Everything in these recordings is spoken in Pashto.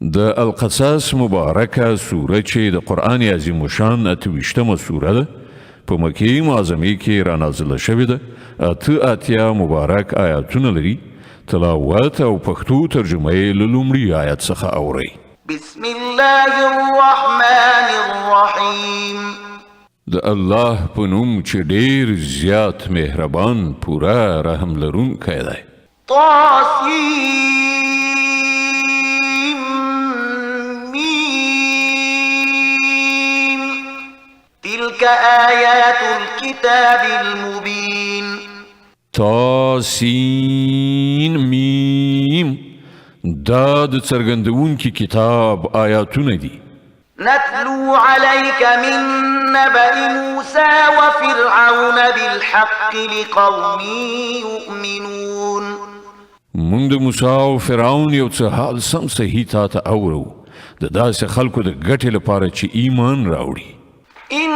د القصص مبارکه سوره چې د قرآن عظیم شان 28مه سوره ده په مکې معظمې کې رانازله شوې ده. اته مبارک آیاتونه لري. تلاوت او پښتو ترجمه یې له لومړي آیت څخه اورئ. بسم الله الرحمن الرحیم. د الله په نوم چې ډېر زیات مهربان پوره رحم لرونکی دی. تلك آيات الكتاب المبين. تاسین میم دا د څرګندونکي کتاب آیاتونه دي. نتلو عليك من نبأ موسى وفرعون بالحق لقوم يؤمنون. موږ د موسی او فرعون یو څه حال سم صحیح تا ته اورو د داسې خلکو د ګټې لپاره چې ایمان راوړي. إن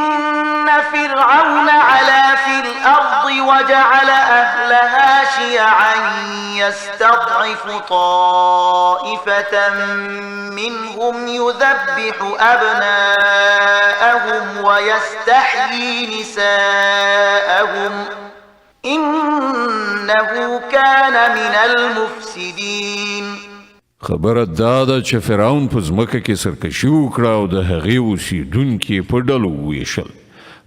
فرعون علا في الأرض وجعل أهلها شيعا يستضعف طائفة منهم يذبح أبناءهم ويستحيي نساءهم إنه كان من المفسدين. خبره دا ده چې فرعون په ځمکه کې سرکشي وکړه او د هغې اوسیدونکي په ډلو وویشل.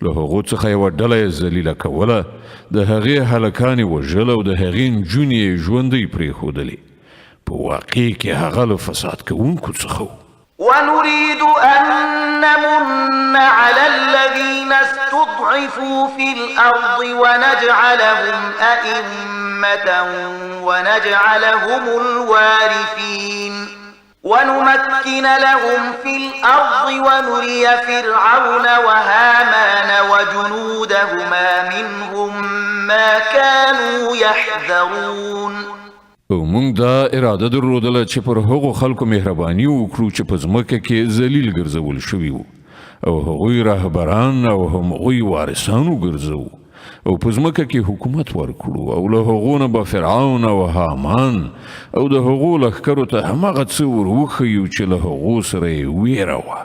له هغو څخه یوه ډله یې ذلیله کوله، د هغې هلکانې وژل او د هغې نجونې یې ژوندۍ پرېښودلې. په واقع کې هغه له فساد کوونکو څخه و. ونريد أن نمن على الذين استضعفوا في الأرض ونجعلهم أئمة ونجعلهم الوارثين ونمكن لهم في الأرض ونري فرعون وهامان وجنودهما منهم ما كانوا يحذرون. او موږ دا اراده درلودله چې پر هغو خلکو مهرباني وکړو چې په ځمکه کې ذلیل ګرځول شوي وو او هغوی رهبران او همغوی وارثان وګرځوو او په ځمکه کې حکومت ورکړو او له هغو نه به فرعون او هامان او د هغو لښکرو ته هماغه څه ور وښیو چې له هغو سره یې ویره وه.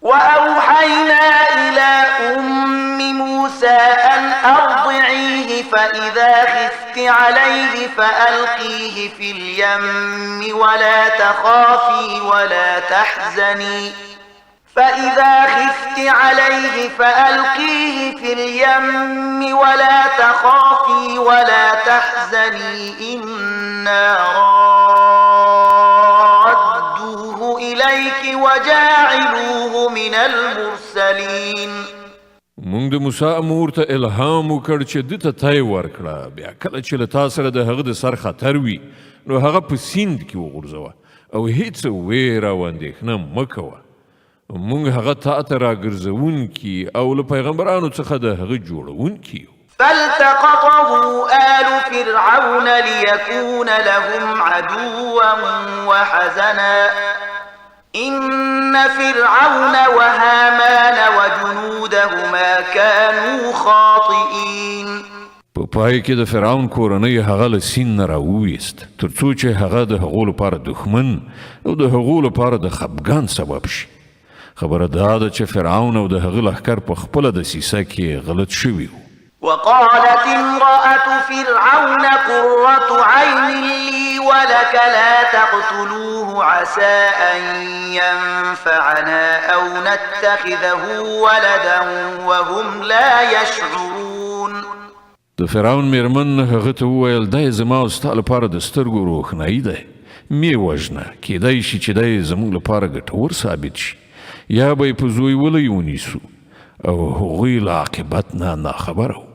وأوحينا إلى أم موسى أن أرضعيه فإذا خفت عليه فألقيه في اليم ولا تخافي ولا تحزني فإذا خفت عليه فألقيه في اليم ولا تخافي ولا تحزني إنا رادوه إليك وجاعلوه من المرسلين. موږ د موسی مور ته الهام وکړ چې ده ته تی ورکړه، بیا کله چې له تا سره د هغه د سر خطر وي نو هغه په سیند کې وغورځوه او هیڅ ویره او اندېښنه مه کوه. موږ هغه تا ته راګرځوونکي او له پیغمبرانو څخه د هغه جوړوونکي یو. فالتقطه آل فرعون ليكون لهم عدوا وحزنا إن فرعون وهامان وجنودهما كانوا خاطئين. په پای کې د فرعون کورنۍ هغه له سیند نه راوویست تر څو چې هغه د هغو لپاره دښمن او د هغو لپاره د خفګان سبب شي. خبره دا ده چې فرعون او د هغه لښکر په خپله دسیسه کې غلط شوي وو. وقالت امرأة فرعون قرة عين لي ولك لا تقتلوه عسى أن ينفعنا أو نتخذه ولدا وهم لا يشعرون. د فرعون میرمن هغه ته وویل دی زما او ستا لپاره د سترګو روښنایي دی، مې وژنه، کیدای شي چې دی زموږ لپاره ګټور ثابت شي یا به یې په زویولی ونیسو او هغوی له عاقبت نه ناخبره وو.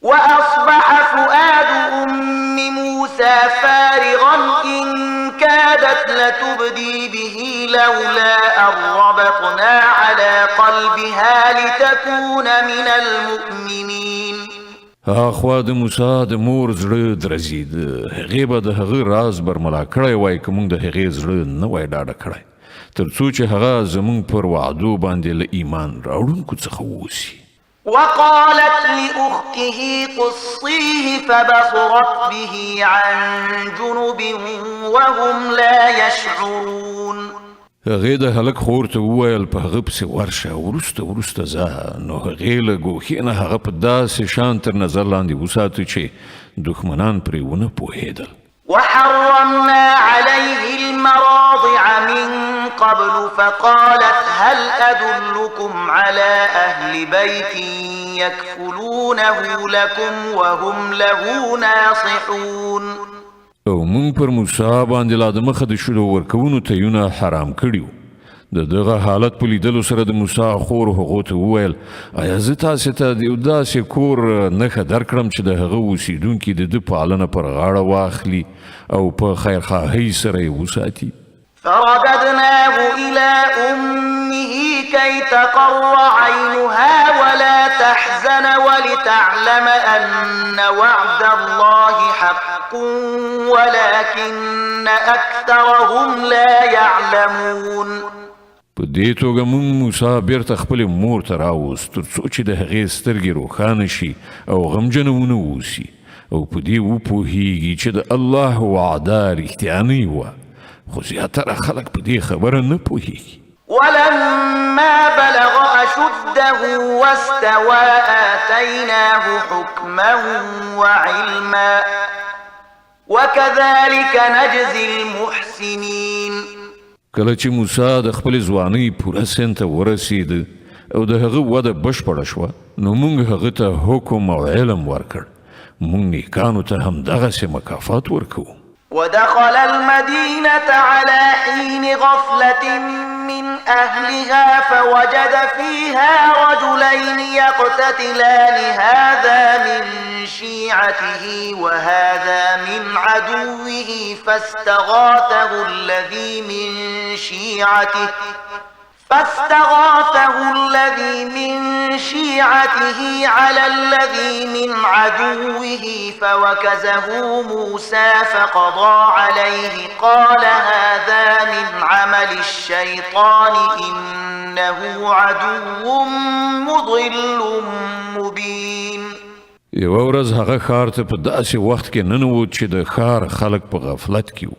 وأصبح فؤاد أم موسى فارغا إن كادت لتبدي به لولا أن ربطنا على قلبها لتكون من المؤمنين. هاخوا د موسی د مور زړه درزیده، هغې به د هغه راز برملا کړی وای که موږ د هغې زړه نه وای ډاډه کړی تر څو چې هغه زموږ پر وعدو باندې له ایمان راوړونکو څخه واوسي. وقالت لأخته قصيه فبصرت به عن جنب وهم لا يشعرون. هغې د هلک خور ته وویل په هغه پسې ورشه وروسته ځه نو هغې له ګوښې نه هغه په داسې شان تر نظر لاندې وساته چې دښمنان پرې ونه پوهېدل. وحرمنا عليه المراضع من قبل فقالت هل أدلكم على أهل بيت يكفلونه لكم وهم له ناصحون. او مونږ پر موسی باندې لا د مخه د شلو ورکوونو تیونه حرام کړي د دغه حالت په لیدلو سره د موسی خور هغو ته وویل آیا زه تاسې ته د یو داسې کور نښه درکړم چې د هغه اوسیدونکي د ده پالنه پر غاړه واخلي او په خیرخواهۍ سره یې وساتي. فرددناه إلى أمه كي تقر عينها ولا تحزن ولتعلم أن وعد الله حق ولكن أكثرهم لا يعلمون. په دې توګه مونږ موسی بیرته خپلې مور ته راوست تر څو چې د هغې سترګې روښانه شي او غمجنه ونه اوسي او په دې وپوهیږي چې د الله وعده رښتیانۍ وه خو زیاتره خلک په دې خبره نه پوهیږي. ولما بلغ أشده واستوى آتيناه حكما وعلما وكذلك نجزي المحسنين. کله چې موسی د خپل ځوانۍ پوره سن ته ورسید او د هغه وده بشپړه شوه نو موږ هغه ته حکم او علم ورکړ. موږ نیکانو ته همدغسې مکافات ورکوو. ودخل المدينة على حين غفلة من أهلها فوجد فيها رجلين يقتتلان هذا من شيعته وهذا من عدوه فاستغاثه الذي من شيعته على الذي من عدوه فوكزه موسى فقضى عليه قال هذا من عمل الشيطان إنه عدو مضل مبين. یوه ورځ هغه ښار ته په داسې وخت کې ننوت چې د ښار خلک په غفلت کې وو.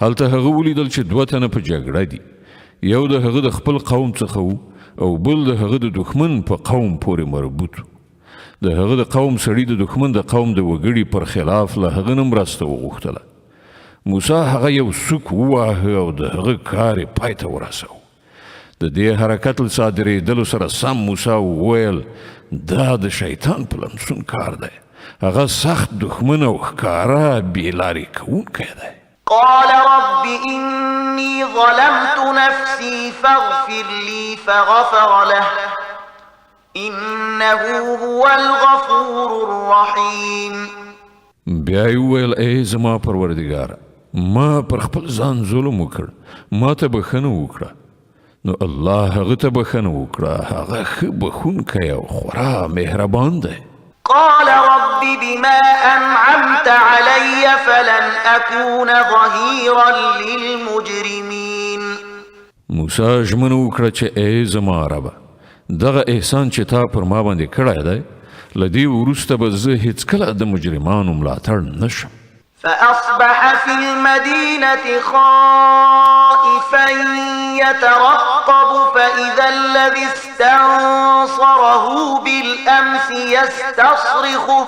هلته هغه ولیدل چې دوه تنه په جګړه دي. یو د هغه د خپل قوم څخه و او بل د هغه د دښمن په قوم پورې مربوط و. د هغه د قوم سړي د دښمن د قوم د وګړي پر خلاف له هغه نه مرسته وغوښتله. موسی هغه یو سوک وواهه او د هغه کار یې پای ته ورساوه. د دې حرکت له صادرېدلو سره سم موسی وویل دا د شیطان پلمسون کار دی. هغه سخت دښمن او ښکاره بېلارې کوونکی دی. قال رب إني ظلمت نفسي فاغفر لي فغفر له إنه هو الغفور الرحيم. بیا یې وویل ای زما پروردګاره ما پر خپل ځان ظلم وکړ ما ته بښنه وکړه نو الله هغه ته بښنه وکړه هغه ښه بښونکی او خورا مهربان دی. قال رب بما أنعمت علي فلن أكون ظهيرا للمجرمين. موسی ژمنه وکړه چې ای زما ربه دغه احسان چې تا پر ما باندې کړی دی له دې وروسته به زه هیڅکله د مجرمانو ملاتړ نشم. فأصبح في المدينة خائفا يترقب فإذا الذي استنصره بالأمس يستصرخه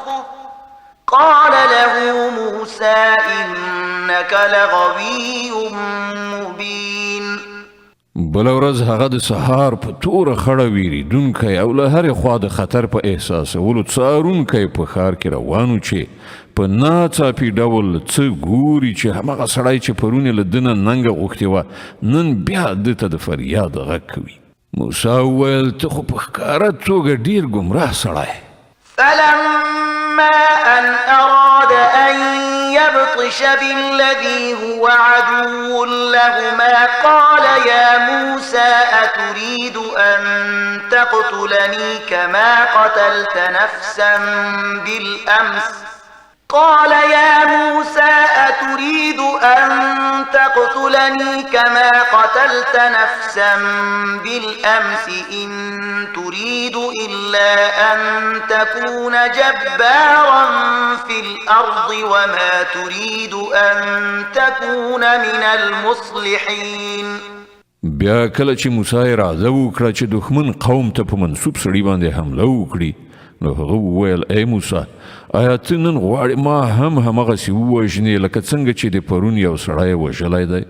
قال له موسى إنك لغوي مبين. بله ورځ هغه د سهار په توره خړه ویریدونکی او له هرې خوا د خطر په احساسولو څارونکی په ښار کې روان و چې په ناڅاپي ډول څه ګوري چې همغه سړی چې پرون یې له ده نه ننګه غوښتې وه نن بیا ده ته د فریاد غږ کوي. موسی وویل ته خو په ښکاره توګه ډېر ګمراه سړی. فلما أن أراد أن يبطش بالذي هو عدو لهما قال يا موسى أتريد أن تقتلني كما قتلت نفسا بالأمس قال يا موسى أتريد أن تقتلني كما قتلت نفسا بالأمس إن تريد إلا أن تكون جبارا في الأرض وما تريد أن تكون من المصلحين. بیا کله چې موسی اراده وکړه چې دښمن قوم ته په منسوب سړي باندې حمله وکړي نو هغه وویل ای موسی آیا ته نن غواړې ما هم همغسې ووژنې لکه څنګه چې د پرون یو سړی وژلی دی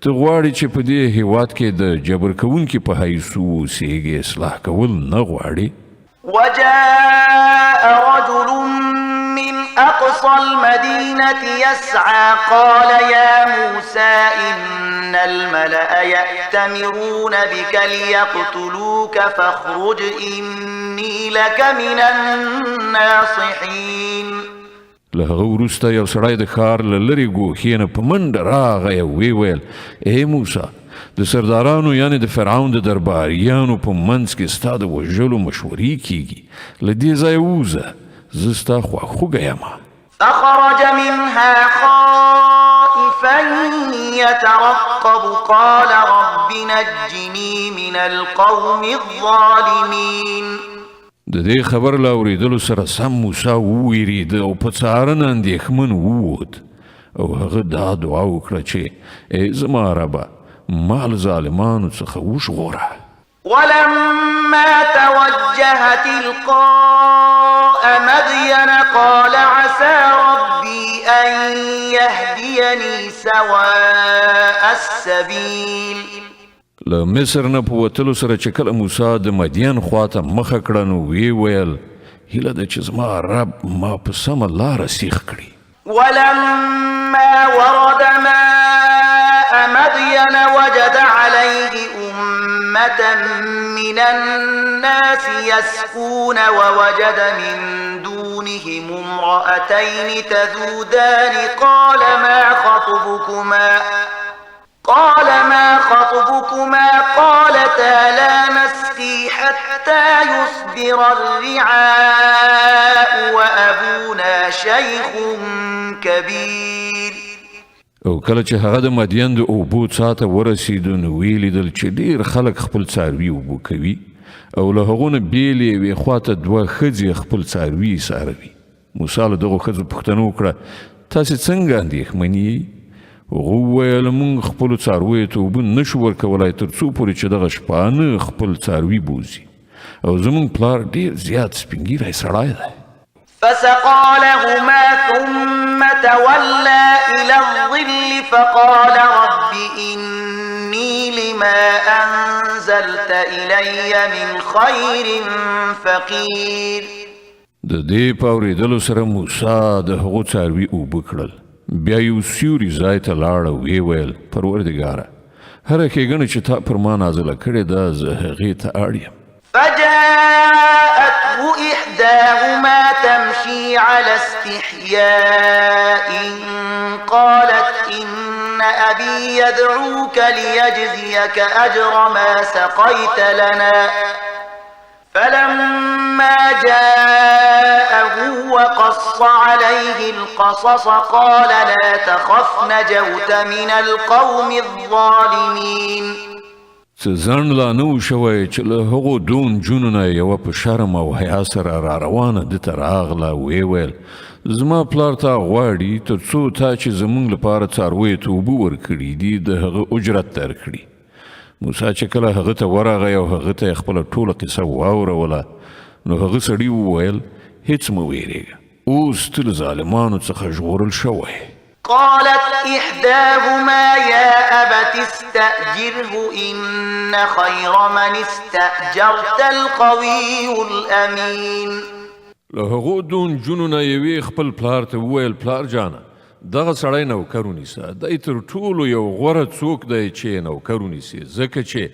ته غواړې چې په دې هیواد کې د جبر کوونکي په حیث اوسېږې اصلاح کول نه غواړې وجاء رجل من أقصى المدينة يسعى قال يا موسى إن الملأ يأتمرون بك ليقتلوك فاخرج إني لك من الناصحين له هغه وروسته یو سړی د ښار له لرې ګوښې نه په منډه راغی او ویې ویل ای موسی د سردارانو یعنې د فرعون د درباریانو په منځ کې ستا د وژلو مشورې کیږي له دې ځایه ووځه زه ستا خواخوږی یم فخرج منها خائفا يترقب قال رب نجني من القوم الظالمين د دې خبر له اورېدلو سره سم موسی وویرېده او په څارنه اندېښمن ووت او هغه دا دعا وکړه چې ای زما ربه ما له ظالمانو څخه وژغوره ولما توجه تلقاء مدين قال عسى ربي أن يهديني سواء السبيل له مصر نه په وتلو سره چې کله موسی د مدین خواته مخه کړه نو ویې ویل هیله ده چې زما رب ما په سمه لاره سیخ کړي ولما ورد ماء مدين وجد عليه أمة من الناس يسقون ووجد من دونهم امرأتين تذودان قال ما خطبكما قالتا لا نسقي حتى يصدر الرعاء وأبونا شيخ كبير او کله چې هغه د مدین د اوبو څاه ته ورسېدو نو ویې لیدل چې ډېر خلک خپل څاروي اوبه کوي او له هغو نه بېلې یوې خواته دوه ښځې خپل څاروي څاروي موسی له دغو ښځو پوښتنه وکړه تاسې څنګه اندېښمنې یئ هغه وویل موږ خپلو څارویو ته اوبه نشو ورکولی تر څو پورې چې دغه شپانه خپل څاروي بوځي او زموږ پلار ډېر زیات سپین ږیری سړی دی فسقى لهما ثم تولى إلى الظل فقال رب إني لما أنزلت إلي من خير فقير د دې په اورېدلو سره موسی د هغو څاروي اوبه کړل بیا یو سیوري ځای ته لاړ او ویې ویل پروردګاره هره ښېګڼه چې تا پر ما نازله کړې ده زه هغې ته اړ یم فجاءته إحداهما تمشي على استحياء قالت إن أبي يدعوك ليجزيك أجر ما سقيت لنا فلما جاءه وقص عليه القصص قال لا تخف نجوت من القوم الظالمين څه ځنډ لا نه و شوی چې له هغو دوه نجونو نه یوه په شرم او حیا سره را روانه ده ته راغله ویې ویل زما پلار تا غواړي تر څو تا چې زموږ لپاره څارویو ته اوبه ورکړي دي د هغه اجرت درکړي موسی چې کله هغه ته ورغی او هغه ته یې خپله ټوله قصه واوروله نو هغه سړي وویل هیڅ مه ویرېږه اوس ته له ظالمانو څخه ژغورل شوی قالت إحداهما يا أبت استأجره إن خير من استأجرت القوي الأمين له هغو دوه نجونو نه یوې خپل پلار ته وویل پلار جانه دغه سړی نوکر ونیسه دی تر ټولو یو غوره څوک دی چې نوکر ونیسي ځکه چې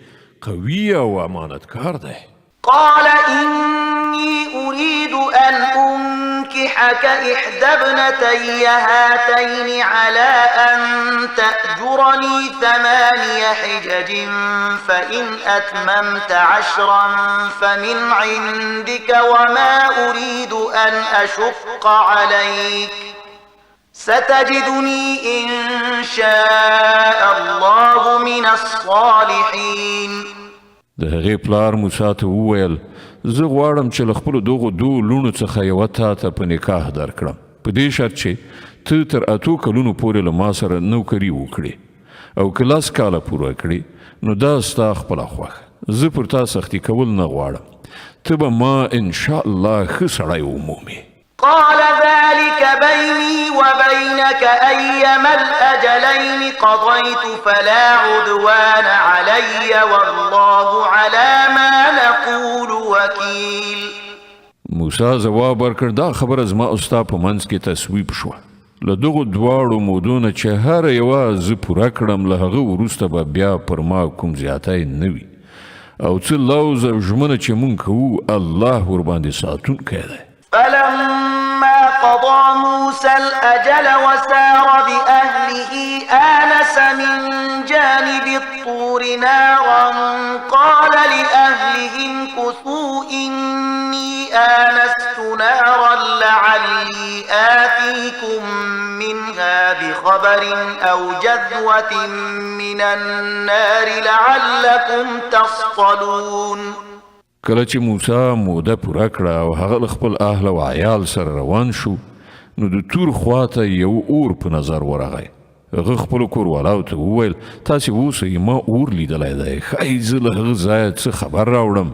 قوي او امانتکار دی قال إني أريد أن أنكحك إحدى ابنتي هاتين على أن تأجرني 8 حجج فإن أتممت 10 فمن عندك وما أريد أن أشق عليك ستجدني إن شاء الله من الصالحين د هغې پلار موسی ته وویل زه غواړم چې له خپلو دغو دوو لوڼو څخه یوه تا ته په نکاح درکړم په دې شرط چې ته تر 8 کلونو پورې له ما سره نوکري وکړې او که 10 کاله پوره کړې نو دا ستا خپله خوښه زه پر تا سختي کول نه غواړم ته به ما انشاءالله ښه سړی ومومې قال ذلك بيني وبينك أيما الأجلين قضيت فلا عدوان علي والله على ما نقول وكيل موسی ځواب ورکړ دا خبره زما او ستا په منځ کې تصویب شوه له دغو دواړو مودونه چې هر یوه زه پوره کړم له هغه وروسته به بیا پر ما کوم زیاتی نه وي او څه لوز او ژمنه چې مونږ کوو الله ورباندې ساتونکی دی فلما قضى موسى الأجل وسار بأهله آنس من جانب الطور نارا قال لأهلهم كثوا إني آنست نارا لعلي آتيكم منها بخبر أو جذوة من النار لعلكم تصطلون کله چې موسی موده پوره کړه او هغه له خپل اهل او عیال سره روان شو نو د تور خواته یو اور په نظر ورغی هغه خپلو کوروالاو ته وویل تاسې اوسئ ما اور لیدلی دی ښایي زه له هغه ځایه څه خبر راوړم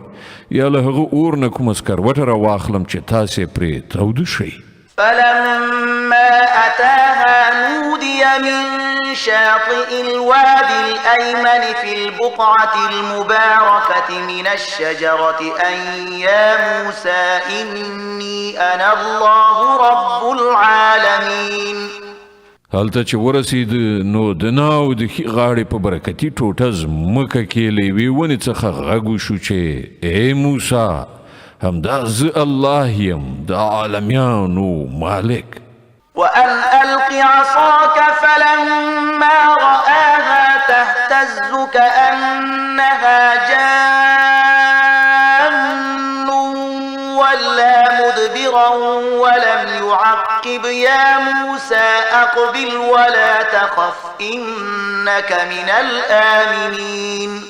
یا له هغه اور نه کومه سکروټه راواخلم چې تاسې پرې توده شئ فلما أتاها نودي من شاطئ الوادي الأيمن في البقعة المباركة من الشجرة أن يا موسى إني أنا الله رب العالمين هلته چې ورسید نو د ناو د ښي غاړې په برکتي ټوټه ځمکه کې له یوې ونې څخه غږ وشو چې ای موسی همدا زه الله یم د عالمیانو مالک وأن ألق عصاك فلما رآها تهتز كأنها جان ولا مدبرا ولم يعقب يا موسى أقبل ولا تخف إنك من الآمنين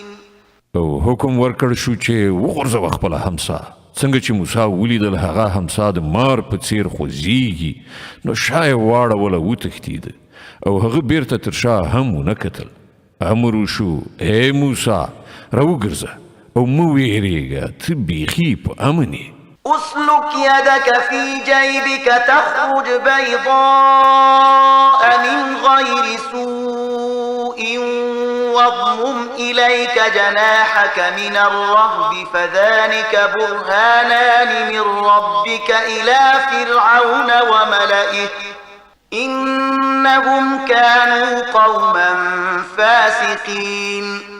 او حکم ورکړ شو چې وغورځوه خپله همسا څنګه چې موسی ولیدل هغه همسا د مار په څیر خوځېږي نو شا یې واړوله وتښتېده او هغه بیرته تر شا هم ونه کتل امر وشو ای موسی راوګرځه او مه ویرېږه ته بیخي په امن یې اسلك يدك في جيبك تخرج بيضاء من غير سوء واضمم إليك جناحك من الرهب فذلك برهانان من ربك إلى فرعون وملئه إنهم كانوا قوما فاسقين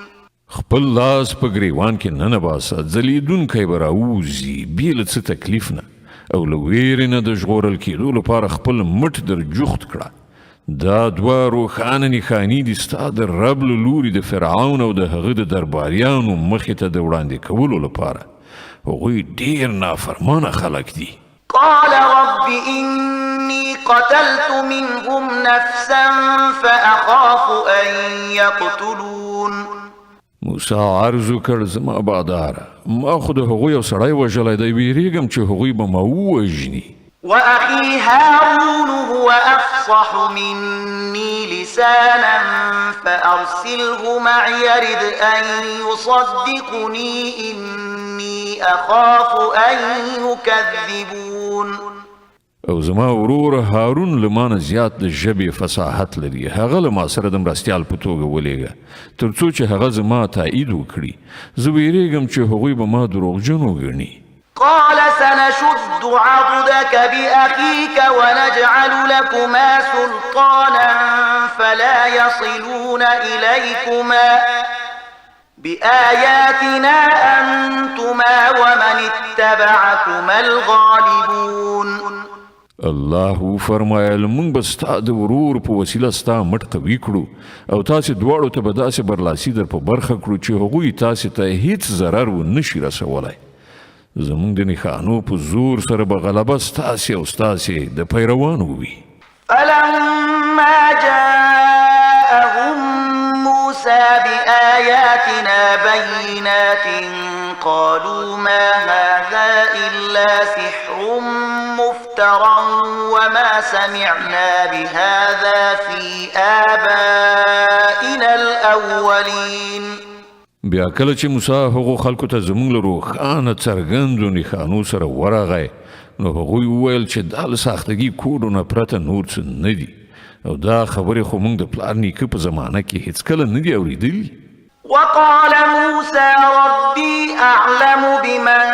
خپل لاس په ګریوان کې ننه باسه ځلیدونکی به راوځي بې له څه تکلیف نه او له ویرې نه د ژغورل کېدو لپاره خپل مټ در جوخت کړه دا دوه روښانه نښانې دي ستا د رب له لوري د فرعون او د هغه د درباریانو مخې ته د وړاندې کولو لپاره هغوی ډېر نافرمانه خلک دي قال رب إني قتلت منهم نفسا فأخاف أن يقتلون موسی عرض وکړ زما باداره ما خو د هغوی یو سړی وژلی دی ویرېږم چې هغوی به ما ووژني وأخي هارون هو أفصح مني لسانا فأرسله معي يرد أن يصدقني إني أخاف أن يكذبون او زما ورور هارون له مانه زیات د ژبې فصاحت لري هغه له ما سره د مرستیال په توګه ولېږه تر څو چې هغه زما تایید وکړي زه ویرېږم چې هغوی به ما دروغجن وګڼي قال سنشد عضدك بأخيك ونجعل لكما سلطانا فلا يصلون إليكما بآياتنا أنتما ومن اتبعكما الغالبون الله فرمایل مونږ به ستا د ورور په وسیله ستا مټ قوي کړو او تاسې دواړو ته به داسې برلاسي در په برخه کړو چې هغوی تاسې ته هیڅ ضرر ونشي رسولی زمونږ د نښانو په زور سره به غلبه ستاسې او ستاسې د پیروانو وي فلما جاءهم موسى بآياتنا بينات قالوا ما هذا إلا سحر مفترى وما سمعنا بهذا في آبائنا الأولين بیا کله چې موسی هغو خلکو ته زموږ له روښانه څرګندو نښانو سره ورغی نو هغوی وویل چې دا له ساختګي کوډو نه پرته نور څه نه دي او دا خبرې خو موږ د پلار نیکه په زمانه کې هیڅکله نه دي اورېدلي. وقال موسى ربي أعلم بمن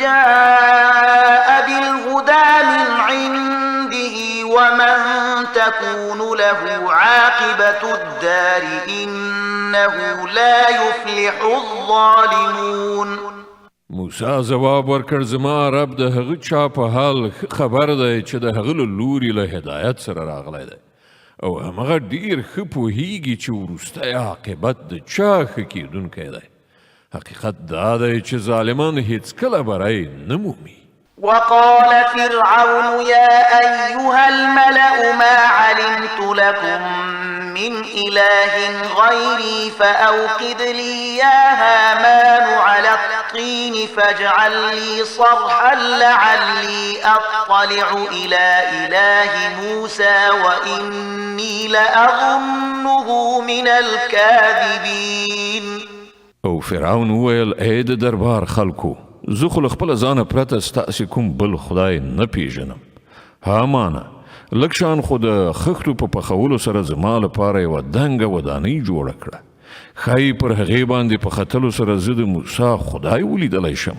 جاء بالهدى من عنده ومن تكون له عاقبة الدار إنه لا يفلح الظالمون. موسی ځواب ورکړ زما رب د هغه چا په حال خبر دی چې د هغه له لوري له هدایت سره راغلی دی او همغه ډیر ښه پوهیږي چې وروستی عاقبت د چا ښه کیدونکی دی. حقیقت دا دی چې ظالمان هیڅکله بری نه مومي. وقال فرعون يا أيها الملأ ما علمت لكم من إله غيري فأوقد لي يا هامان على الطين فاجعل لي صرحا لعلي أطلع إلى إله موسى وإني لأظنه من الكاذبين. او فرعون وویل ای د دربار خلکو زه خو له خپله ځانه پرته ستاسې کوم بل خدای نه پیژنم. هامانه لږ شان خو د خښتو په پخولو سره زما لپاره یوه دنګه ودانۍ جوړه کړه. ښایي پر هغې باندې په ختلو سره زه د موسی خدای ولیدلی شم.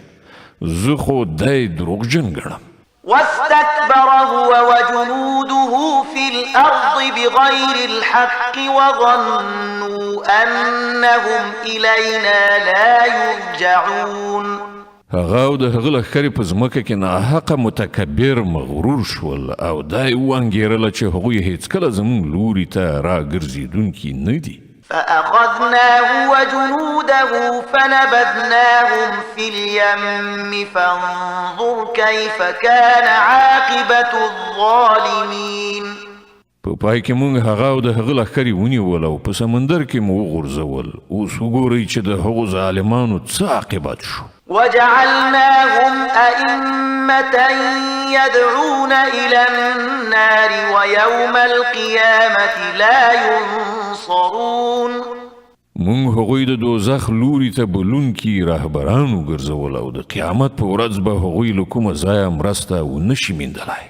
زه خو دی دروغجن ګڼم. واستكبر هو وجنوده في الأرض بغير الحق وظنوا أنهم إلينا لا يرجعون. هغه او د هغه لښکرې په ځمکه کې ناحقه متکبر مغرور شول او دا یې وانګېرله چې هغوی هیڅکله زموږ لوري ته راګرځېدونکي نه دي. فأخذناه وجنوده فنبذناهم في اليم فانظر كيف كان عاقبة الظالمين. په پای کې موږ هغه او د هغه لښکرې ونیول او په سمندر کې مو وغورځول. اوس وګورئ چې د هغو ظالمانو څه عاقبت شو. وجعلناهم أئمة يدعون إلى النار ويوم القيامة لا ينصرون. مونږ هغوی د دوزخ لوري ته بلونکي رهبران وګرځول او د قیامت په ورځ به هغوی له کومه ځایه مرسته ونه شي میندلی.